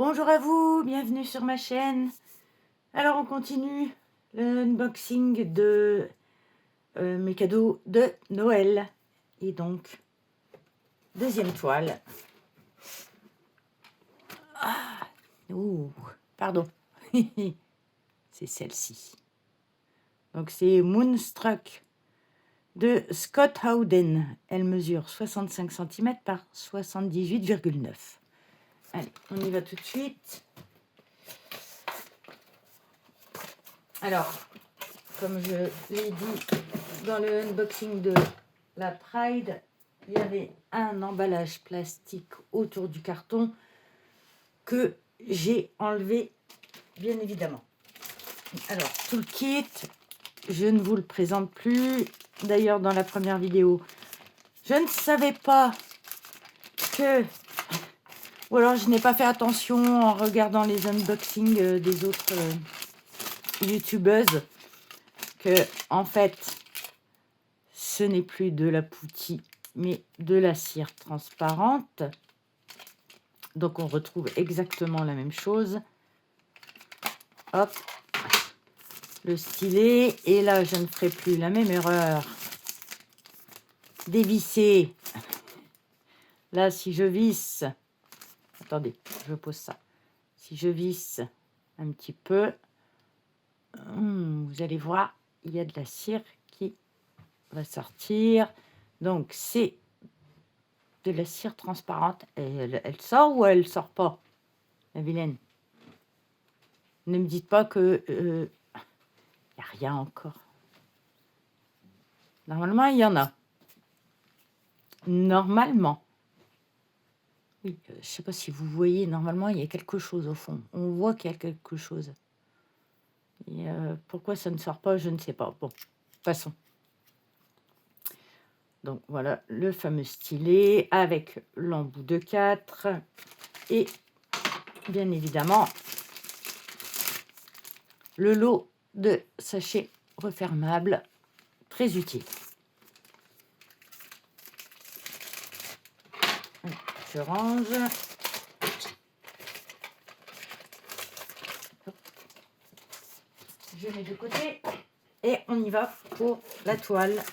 Bonjour à vous, bienvenue sur ma chaîne. Alors on continue l'unboxing de mes cadeaux de Noël. Et donc, deuxième toile. Ah, ouh, pardon. C'est celle-ci. Donc c'est Moonstruck de Scott Howden. Elle mesure 65 cm par 78,9. Allez, on y va tout de suite. Alors, comme je l'ai dit dans le unboxing de la Pride, il y avait un emballage plastique autour du carton que j'ai enlevé, bien évidemment. Alors, tout le kit, je ne vous le présente plus. D'ailleurs, dans la première vidéo, je ne savais pas que... Ou alors, je n'ai pas fait attention en regardant les unboxings des autres youtubeuses que, en fait, ce n'est plus de la poutille, mais de la cire transparente. Donc, on retrouve exactement la même chose. Hop, le stylet. Et là, je ne ferai plus la même erreur. Dévisser. Là, si je visse... Attendez, je pose ça. Si je visse un petit peu, vous allez voir, il y a de la cire qui va sortir. Donc, c'est de la cire transparente. Elle sort ou elle sort pas, la vilaine? Ne me dites pas que il n'y a rien encore. Normalement, il y en a. Normalement. Oui, je ne sais pas si vous voyez, normalement, il y a quelque chose au fond. On voit qu'il y a quelque chose. Et pourquoi ça ne sort pas, je ne sais pas. Bon, passons. Donc, voilà le fameux stylet avec l'embout de 4. Et, bien évidemment, le lot de sachets refermables. Très utile. Je range. Je mets de côté. Et on y va pour la toile.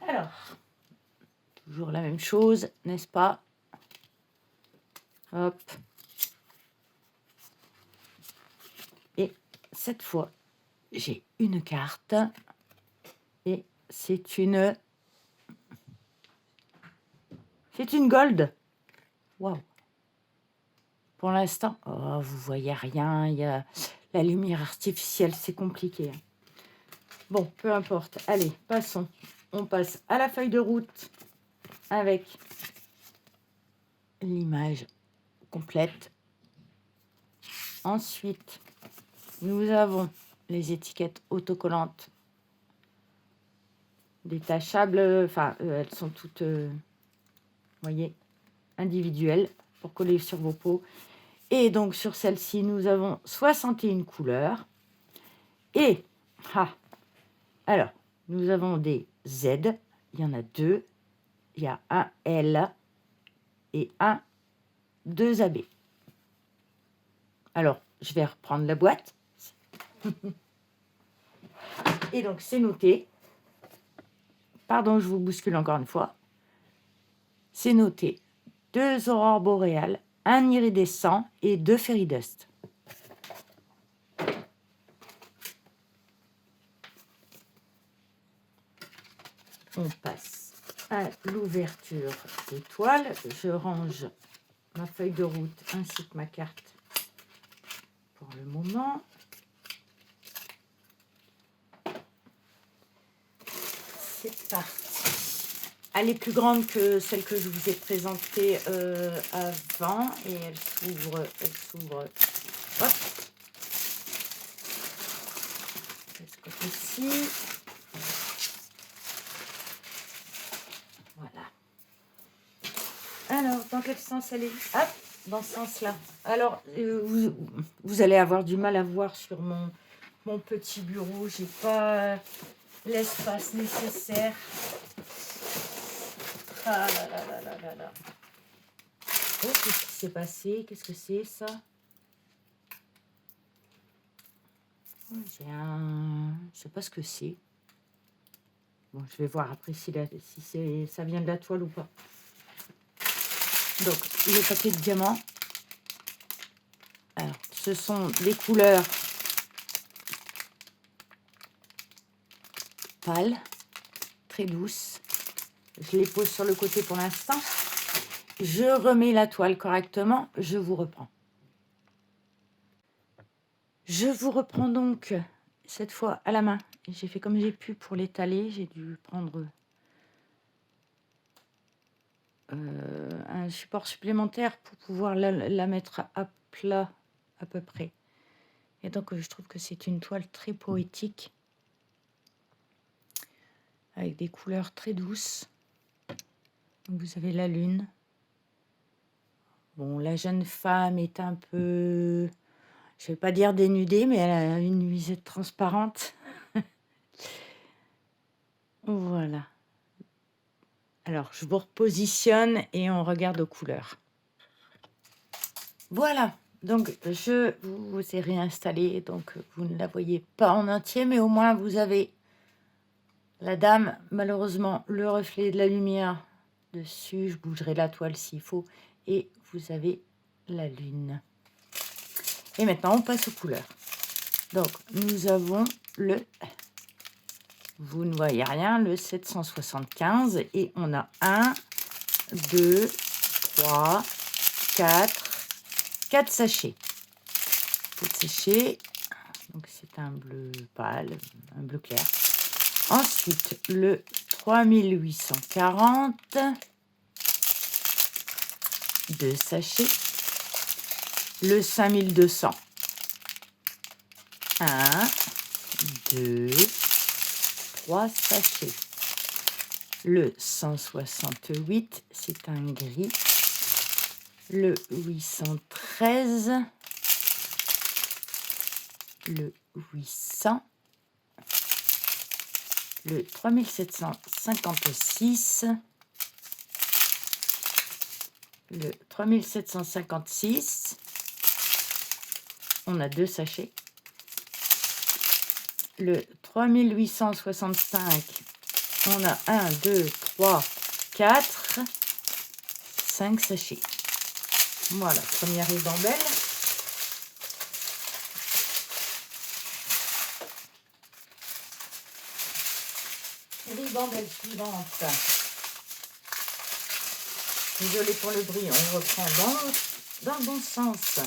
Alors, toujours la même chose, n'est-ce pas? Hop. Et cette fois, j'ai une carte. Et c'est une gold. Waouh. Pour l'instant, oh, vous voyez rien. Il y a la lumière artificielle, c'est compliqué. Bon, peu importe. Allez, passons. On passe à la feuille de route avec l'image complète. Ensuite, nous avons les étiquettes autocollantes détachables. Enfin, elles sont toutes, voyez, individuelles pour coller sur vos peaux. Et donc, sur celle-ci, nous avons 61 couleurs. Et, alors, nous avons des Z. Il y en a 2. Il y a un L et un 2AB. Alors, je vais reprendre la boîte. Et donc, c'est noté. Pardon, je vous bouscule encore une fois. C'est noté. 2 aurores boréales, 1 iridescent et 2 fairy dust. On passe à l'ouverture des toiles. Je range ma feuille de route ainsi que ma carte pour le moment. C'est parti. Elle est plus grande que celle que je vous ai présentée avant et elle s'ouvre. Hop. Ce côté-ci. Voilà. Alors, dans quel sens elle est? Hop, dans ce sens-là. Alors, vous allez avoir du mal à voir sur mon petit bureau. J'ai pas l'espace nécessaire. Ah là là là là là là. Oh, qu'est-ce qui s'est passé? Qu'est-ce que c'est ça? Oh, j'ai un... Je sais pas ce que c'est. Bon, je vais voir après si ça vient de la toile ou pas. Donc, le paquet de diamants. Alors, ce sont des couleurs pâles, très douces. Je les pose sur le côté pour l'instant. Je remets la toile correctement. Je vous reprends. Je vous reprends donc cette fois à la main. J'ai fait comme j'ai pu pour l'étaler. J'ai dû prendre un support supplémentaire pour pouvoir la mettre à plat à peu près. Et donc je trouve que c'est une toile très poétique avec des couleurs très douces. Donc, vous avez la lune. Bon, la jeune femme est un peu, je vais pas dire dénudée, mais elle a une nuisette transparente. Voilà. Alors, je vous repositionne et on regarde aux couleurs. Voilà. Donc, je vous ai réinstallé. Donc, vous ne la voyez pas en entier, mais au moins, vous avez la dame. Malheureusement, le reflet de la lumière dessus. Je bougerai la toile s'il faut. Et vous avez la lune. Et maintenant, on passe aux couleurs. Donc, nous avons le... Vous ne voyez rien, le 775. Et on a 1, 2, 3, 4 sachets. 4 sachets. Donc, c'est un bleu pâle, un bleu clair. Ensuite, le 3840. 2 sachets. Le 5200. 1, 2, 3 sachets. Le 168, c'est un gris. Le 813. Le 800. Le 3756. Le 3756. On a 2 sachets. Le 3865. On a 1, 2, 3, 4, 5 sachets. Voilà, première ribambelle. Ribambelle suivante. Désolée pour le bruit, on reprend dans le bon sens.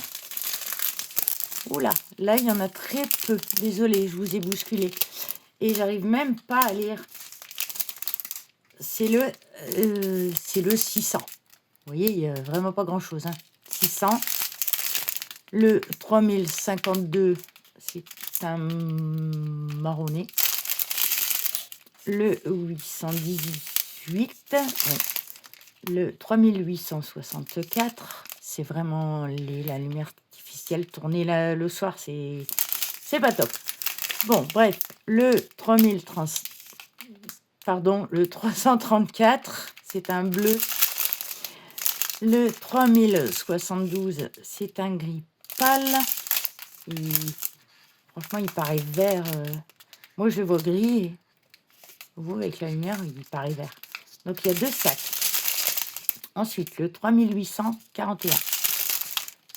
Oula, là il y en a très peu. Désolée, je vous ai bousculé. Et j'arrive même pas à lire. C'est le 600. Vous voyez, il n'y a vraiment pas grand-chose. 600. Le 3052, c'est un marronné. Le 818. Le 3864. C'est vraiment la lumière artificielle. Tourner le soir, c'est pas top. Bon, bref. Le 334, c'est un bleu. Le 3072, c'est un gris pâle. Franchement, il paraît vert. Moi, je le vois gris. Vous, avec la lumière, il paraît vert. Donc, il y a 2 sacs. Ensuite, le 3841.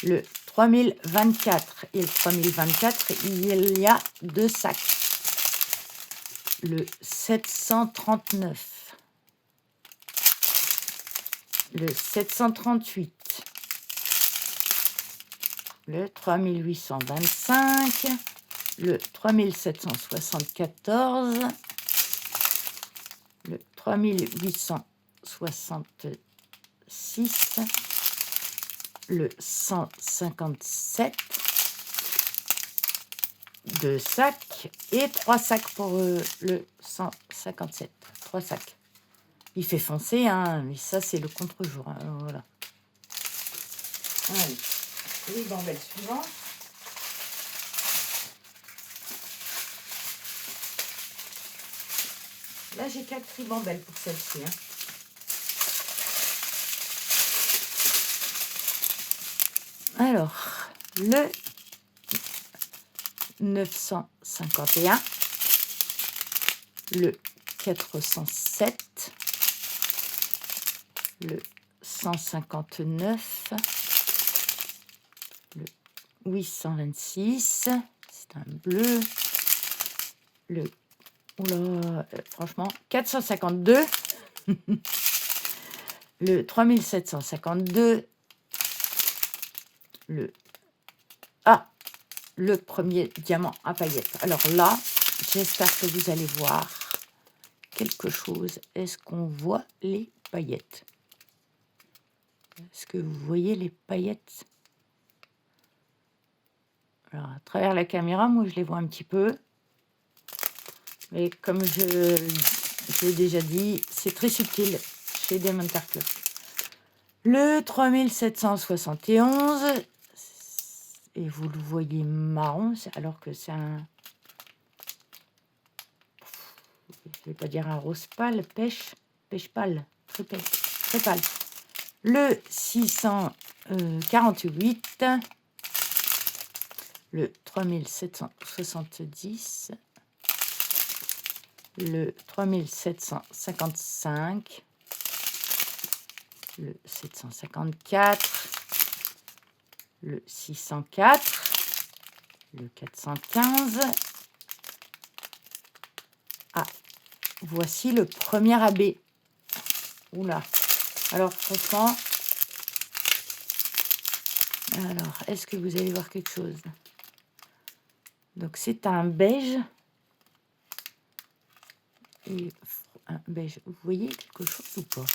Le 3024 et le 3024, il y a 2 sacs. Le 739. Le 738. Le 3825. Le 3774. Le 3866. Le 157. 2 sacs et 3 sacs pour le 157. 3 sacs. Il fait foncer, hein, mais ça, c'est le contre-jour. Hein, voilà. Allez, ribambelle suivante. Là, j'ai 4 ribambelles pour celle-ci. Hein. Alors, le 951, le 407, le 159, le 826, c'est un bleu, le, oula, franchement, 452, le 3752, le premier diamant à paillettes. Alors là, j'espère que vous allez voir quelque chose. Est-ce qu'on voit les paillettes? Est-ce que vous voyez les paillettes? Alors, à travers la caméra, moi, je les vois un petit peu. Mais comme je l'ai déjà dit, c'est très subtil chez Diamond Art Club. Le 3771, et vous le voyez marron, alors que c'est un... Je vais pas dire un rose pâle, pêche pâle, très pâle. Le 648, le 3770, le 3755, le 754, le 604, le 415. Ah, voici le premier abbé. Oula. Alors, franchement, alors, est-ce que vous allez voir quelque chose? Donc, c'est un beige. Et un beige. Vous voyez quelque chose ou pas?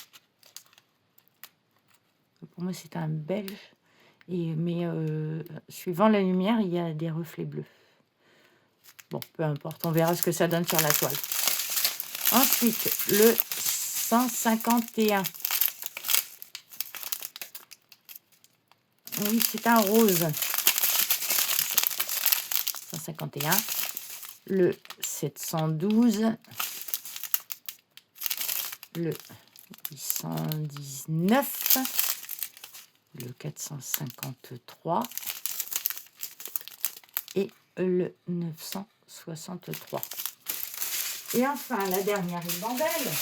Pour moi, c'est un beige. Mais suivant la lumière, il y a des reflets bleus. Bon, peu importe, on verra ce que ça donne sur la toile. Ensuite, le 151. Oui, c'est un rose. 151. Le 712. Le 819. Le 453. Et le 963. Et enfin, la dernière ribambelle.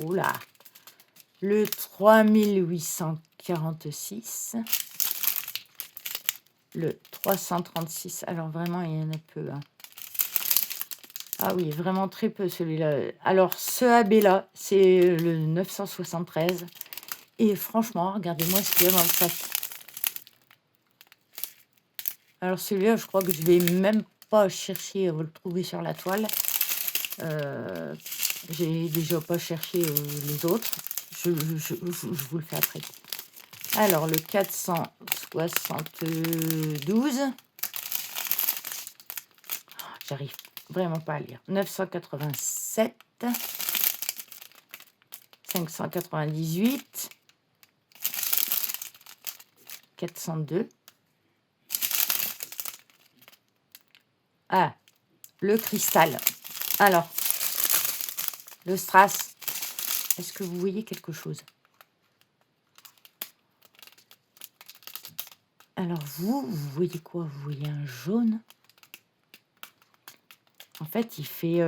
Oula. Le 3846. Le 336. Alors, vraiment, il y en a peu. Hein. Ah oui, vraiment très peu celui-là. Alors, ce AB-là, c'est le 973. Et franchement, regardez-moi ce qu'il y a dans le sac. Alors, celui-là, je crois que je vais même pas chercher à vous le trouver sur la toile. J'ai déjà pas cherché les autres. Je vous le fais après. Alors, le 472. J'arrive vraiment pas à lire. 987. 598. 402. Ah, le cristal. Alors, le strass. Est-ce que vous voyez quelque chose? Alors, vous voyez quoi? Vous voyez un jaune? En fait, il fait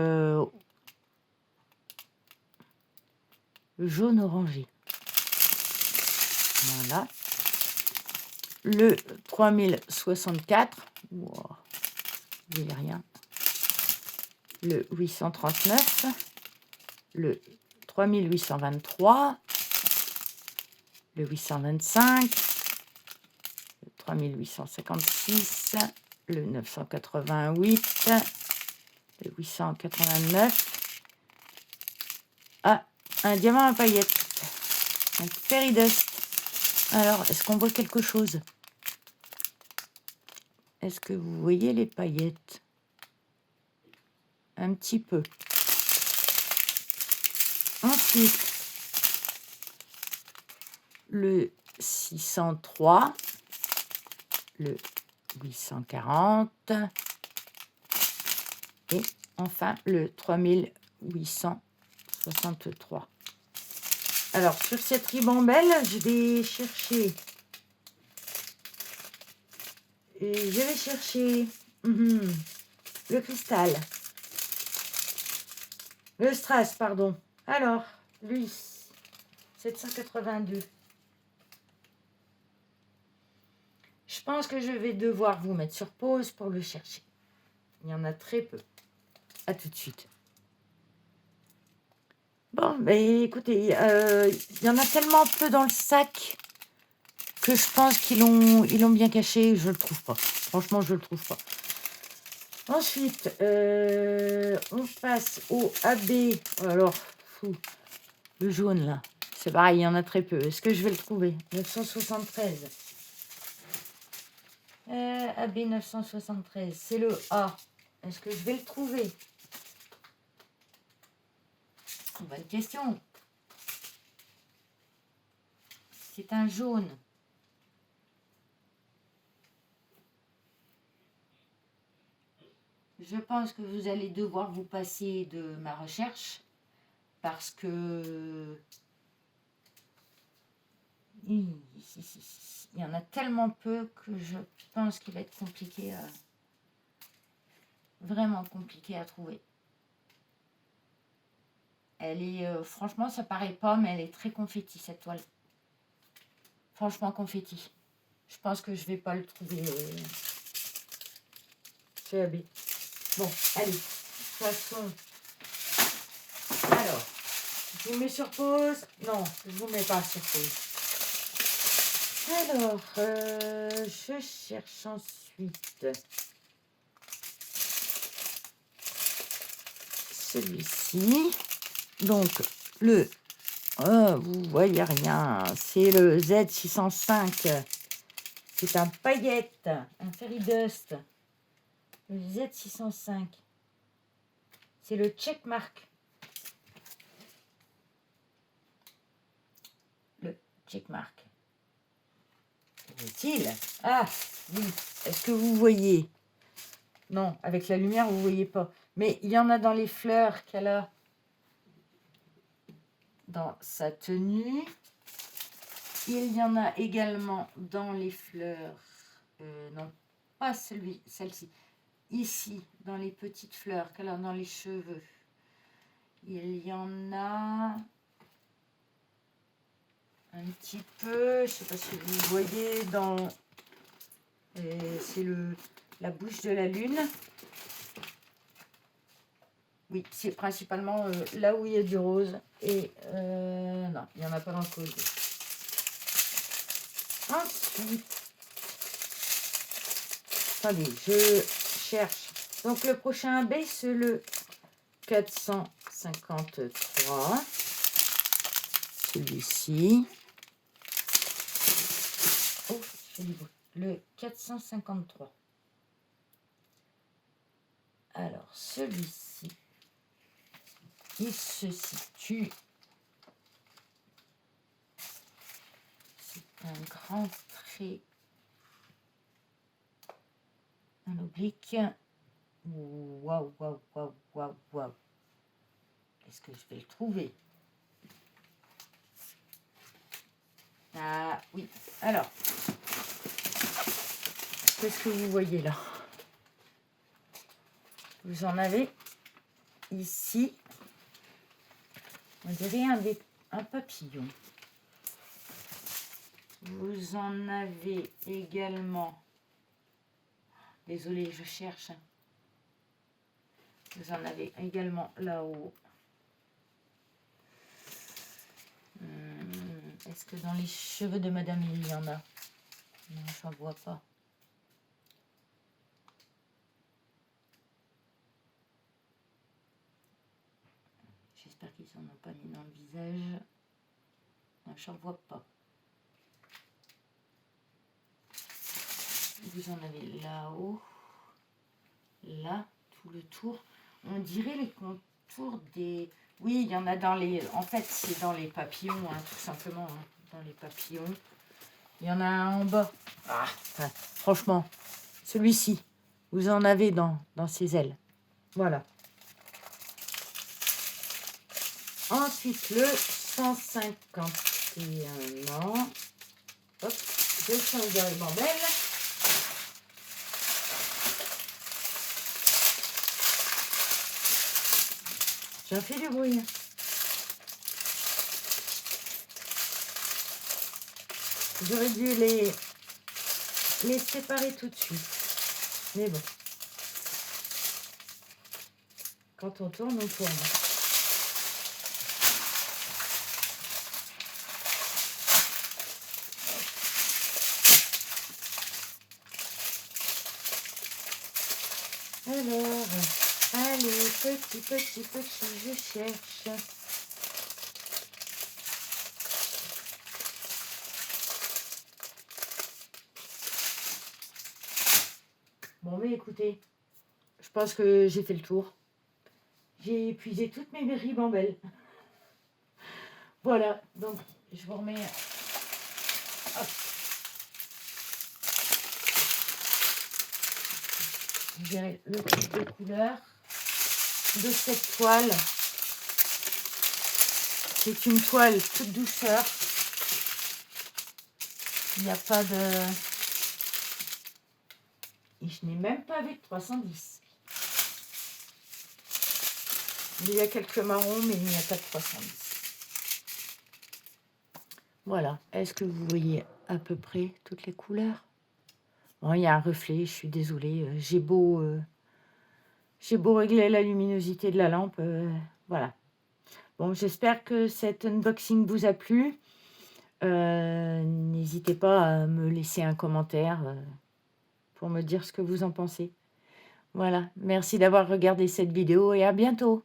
jaune orangé. Voilà. Le 3064. Wow, vous voyez rien. Le 839. Le 3823. Le 825. Le 3856. Le 988. Le 889. Ah, un diamant à paillettes. Un fairy dust. Alors, est-ce qu'on voit quelque chose? Est-ce que vous voyez les paillettes? Un petit peu. Ensuite, le 603, le 840, Et enfin, le 3863. Alors, sur cette ribambelle, je vais chercher... le cristal. Le strass, pardon. Alors, lui, 782. Je pense que je vais devoir vous mettre sur pause pour le chercher. Il y en a très peu. À tout de suite. Bon, ben écoutez, il y en a tellement peu dans le sac que je pense qu'ils l'ont bien caché. Je le trouve pas. Franchement, je le trouve pas. Ensuite, on passe au AB. Alors, le jaune là. C'est pareil, il y en a très peu. Est-ce que je vais le trouver? 973. AB 973, c'est le A. Est-ce que je vais le trouver? Bonne question. C'est un jaune. Je pense que vous allez devoir vous passer de ma recherche parce que il y en a tellement peu que je pense qu'il va être compliqué vraiment compliqué à trouver. Elle est, franchement, ça paraît pas, mais elle est très confetti, cette toile. Franchement, confetti. Je pense que je vais pas le trouver. C'est AB. Bon, allez. De toute façon. Alors, je vous mets sur pause. Non, je vous mets pas sur pause. Alors, je cherche ensuite celui-ci. Donc, vous voyez rien, c'est le Z605. C'est un paillette, un fairy dust. Le Z605. C'est le checkmark. Le checkmark. Est-il? Ah, oui. Est-ce que vous voyez? Non, avec la lumière, vous ne voyez pas. Mais il y en a dans les fleurs qu'elle a dans sa tenue. Il y en a également dans les fleurs. Non, pas celle-ci. Ici, dans les petites fleurs qu'elle a dans les cheveux. Il y en a un petit peu, je ne sais pas si vous voyez, dans... c'est la bouche de la lune. Oui, c'est principalement là où il y a du rose. Et non, il n'y en a pas dans le collier. Ensuite, attendez, je cherche. Donc le prochain AB, c'est le 453. Celui-ci. Oh, c'est du bruit. Le 453. Alors, celui-ci, il se situe. C'est un grand trait. Un oblique. Waouh, waouh, waouh, waouh, waouh. Est-ce que je vais le trouver? Ah oui. Alors, qu'est-ce que vous voyez là? Vous en avez ici. On dirait un papillon. Vous en avez également. Désolée, je cherche. Vous en avez également là-haut. Est-ce que dans les cheveux de Madame, il y en a? Non, je n'en vois pas. J'espère qu'ils n'en ont pas mis dans le visage. Non, je n'en vois pas. Vous en avez là-haut. Là, tout le tour. On dirait les contours des... Oui, il y en a dans les... En fait, c'est dans les papillons, hein, tout simplement. Hein, dans les papillons. Il y en a un en bas. Ah, enfin, franchement, celui-ci, vous en avez dans ses ailes. Voilà. Ensuite, le 151 ans. Hop, je change de ribambelle. J'en fais du bruit. J'aurais dû les séparer tout de suite. Mais bon. Quand on tourne, on tourne. Alors, allez, petit, je cherche. Bon, mais écoutez, je pense que j'ai fait le tour. J'ai épuisé toutes mes ribambelles. Voilà, donc je vous remets... Hop. Je verrai le type de couleur de cette toile. C'est une toile toute douceur. Il n'y a pas de... Et je n'ai même pas vu de 310. Il y a quelques marrons, mais il n'y a pas de 310. Voilà. Est-ce que vous voyez à peu près toutes les couleurs? Bon, il y a un reflet, je suis désolée. J'ai beau régler la luminosité de la lampe. Voilà. Bon, j'espère que cet unboxing vous a plu. N'hésitez pas à me laisser un commentaire pour me dire ce que vous en pensez. Voilà. Merci d'avoir regardé cette vidéo et à bientôt.